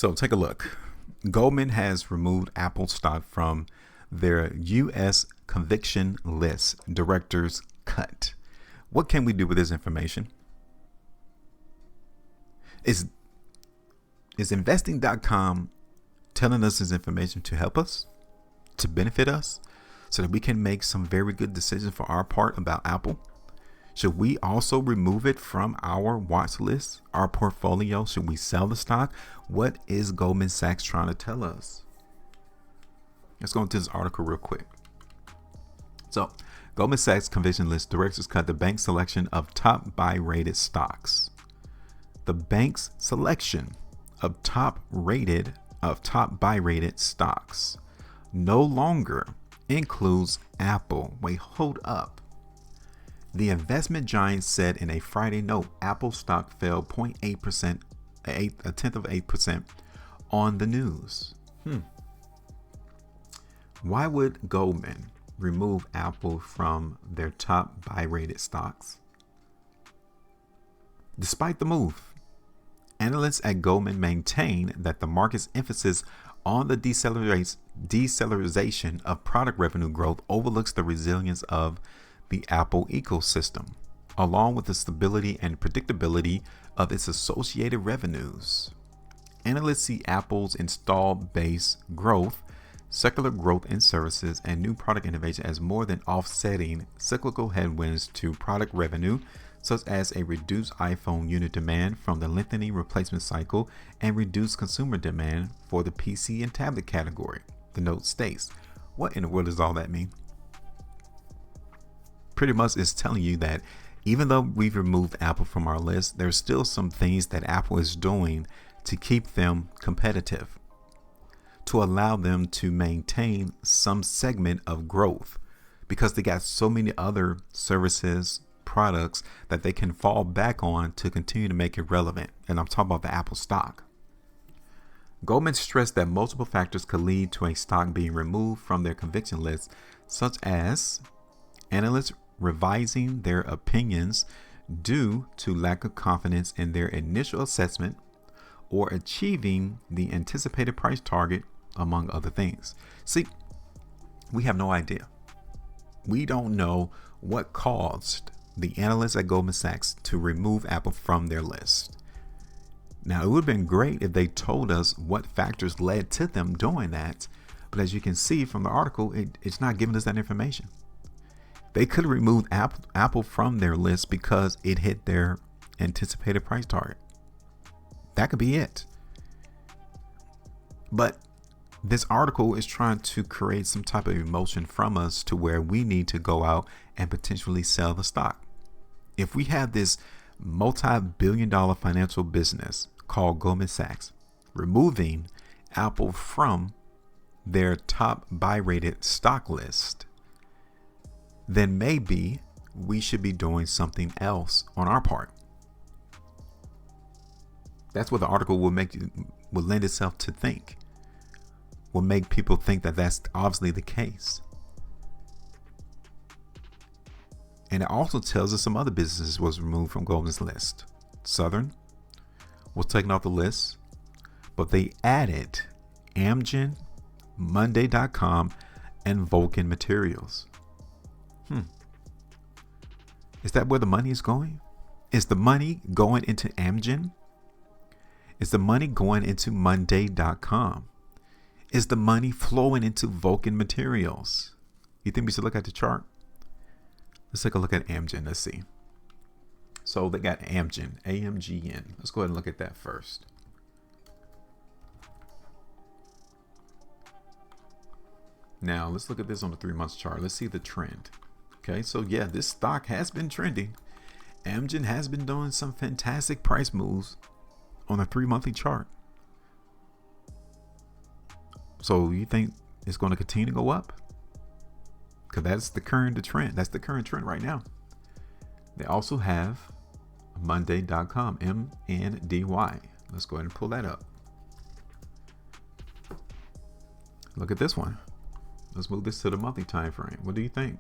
So take a look. Goldman has removed Apple stock from their U.S. conviction list, director's cut. What can we do with this information? Is investing.com telling us this information to help us, to benefit us, so that we can make some very good decisions for our part about Apple? Should we also remove it from our watch list, our portfolio? Should we sell the stock? What is Goldman Sachs trying to tell us? Let's go into this article real quick. So, Goldman Sachs conviction list directors cut the bank's selection of top buy-rated stocks. The bank's selection of top buy-rated stocks no longer includes Apple. Wait, hold up. The investment giant said in a Friday note, Apple stock fell 0.8%, a tenth of 8% on the news. Why would Goldman remove Apple from their top buy-rated stocks? Despite the move, analysts at Goldman maintain that the market's emphasis on the deceleration of product revenue growth overlooks the resilience of the Apple ecosystem, along with the stability and predictability of its associated revenues. Analysts see Apple's installed base growth, secular growth in services, and new product innovation as more than offsetting cyclical headwinds to product revenue, such as a reduced iPhone unit demand from the lengthening replacement cycle and reduced consumer demand for the PC and tablet category. The note states. What in the world does all that mean? Pretty much is telling you that even though we've removed Apple from our list, there's still some things that Apple is doing to keep them competitive, to allow them to maintain some segment of growth, because they got so many other services, products that they can fall back on to continue to make it relevant. And I'm talking about the Apple stock. Goldman stressed that multiple factors could lead to a stock being removed from their conviction list, such as analysts revising their opinions due to lack of confidence in their initial assessment or achieving the anticipated price target, among other things. See, we have no idea. We don't know what caused the analysts at Goldman Sachs to remove Apple from their list. Now, it would have been great if they told us what factors led to them doing that, but as you can see from the article, it's not giving us that information. They could have removed Apple from their list because it hit their anticipated price target. That could be it. But this article is trying to create some type of emotion from us to where we need to go out and potentially sell the stock. If we have this multi-billion-dollar financial business called Goldman Sachs removing Apple from their top buy-rated stock list, then maybe we should be doing something else on our part. That's what the article will lend itself to think. Will make people think that that's obviously the case. And it also tells us some other businesses was removed from Goldman's list. Southern was taken off the list, but they added Amgen, Monday.com, and Vulcan Materials. Is that where the money is going? Is the money going into Amgen? Is the money going into Monday.com? Is the money flowing into Vulcan Materials? You think we should look at the chart? Let's take a look at Amgen. Let's see. So they got Amgen, AMGN. Let's go ahead and look at that first. Now let's look at this on the 3-month chart. Let's see the trend. Okay, so yeah, this stock has been trending. Amgen has been doing some fantastic price moves on a 3-monthly chart. So you think it's going to continue to go up? Because that's the current trend. That's the current trend right now. They also have Monday.com, MNDY. Let's go ahead and pull that up. Look at this one. Let's move this to the monthly time frame. What do you think?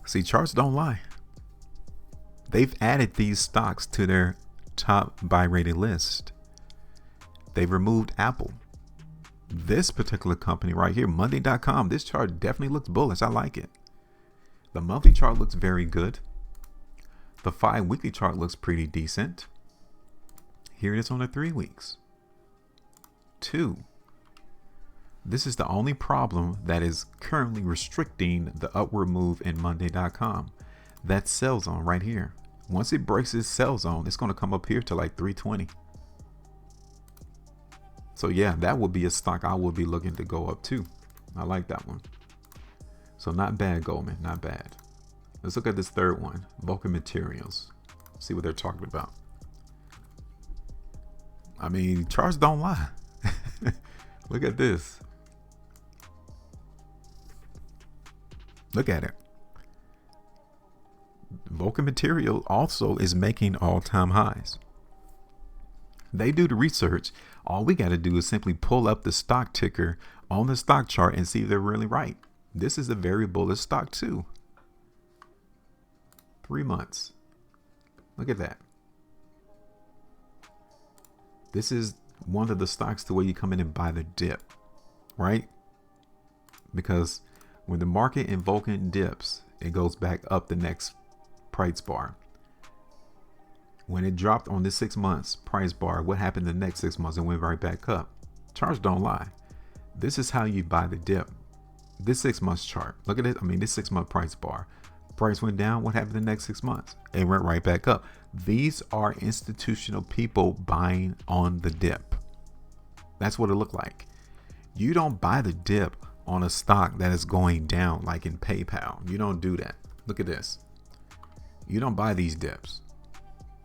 See, charts don't lie. They've added these stocks to their top buy rated list. They've removed Apple. This particular company right here, Monday.com, this chart definitely looks bullish. I like it. The monthly chart looks very good. The 5-weekly chart looks pretty decent. Here it is on the 3 weeks. 2. This is the only problem that is currently restricting the upward move in Monday.com. That sell zone right here. Once it breaks this sell zone, it's going to come up here to like 320. So yeah, that would be a stock I would be looking to go up to. I like that one. So not bad, Goldman, not bad. Let's look at this third one, Vulcan Materials. See what they're talking about. I mean, charts don't lie. Look at this. Look at it. Vulcan Material also is making all-time highs. They do the research. All we got to do is simply pull up the stock ticker on the stock chart and see if they're really right. This is a very bullish stock too. 3 months. Look at that. This is one of the stocks to where you come in and buy the dip, right? Because when the market in Vulcan dips, it goes back up the next price bar. When it dropped on this 6 months price bar, what happened the next 6 months? It went right back up. Charts don't lie. This is how you buy the dip. This 6 months chart. Look at it. I mean, this 6 month price bar. Price went down. What happened the next 6 months? It went right back up. These are institutional people buying on the dip. That's what it looked like. You don't buy the dip on a stock that is going down, like in PayPal. You don't do that. Look at this. You don't buy these dips.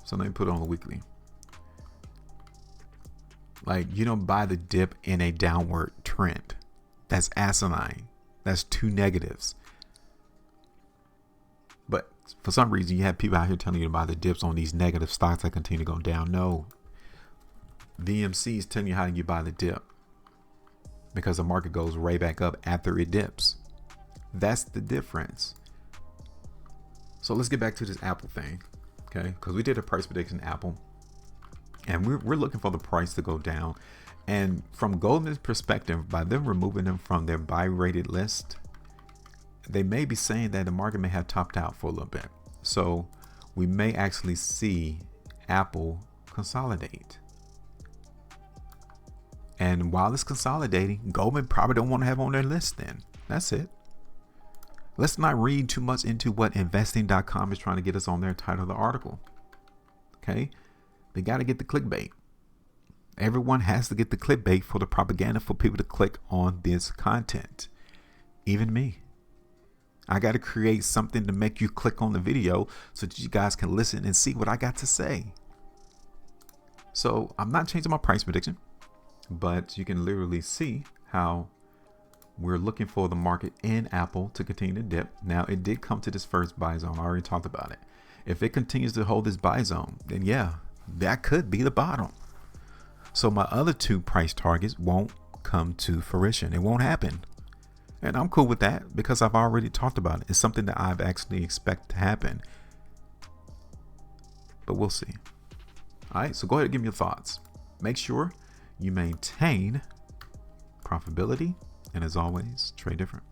So let me put it on the weekly. Like, you don't buy the dip in a downward trend. That's asinine. That's 2 negatives. But for some reason, you have people out here telling you to buy the dips on these negative stocks that continue to go down. No. VMC is telling you how you buy the dip, because the market goes right back up after it dips. That's the difference. So let's get back to this Apple thing. Okay, because we did a price prediction Apple, and we're looking for the price to go down. And from Goldman's perspective, by them removing them from their buy rated list, they may be saying that the market may have topped out for a little bit. So we may actually see Apple consolidate. And while it's consolidating, Goldman probably don't want to have on their list then. That's it. Let's not read too much into what investing.com is trying to get us on their title of the article. Okay? They got to get the clickbait. Everyone has to get the clickbait for the propaganda for people to click on this content. Even me. I got to create something to make you click on the video so that you guys can listen and see what I got to say. So I'm not changing my price prediction, but you can literally see how we're looking for the market in Apple to continue to dip. Now, it did come to this first buy zone. I already talked about it. If it continues to hold this buy zone, then yeah, that could be the bottom. So my other 2 price targets won't come to fruition. It won't happen. And I'm cool with that because I've already talked about it. It's something that I've actually expect to happen. But we'll see. All right, so go ahead and give me your thoughts. Make sure you maintain profitability. And as always, trade different.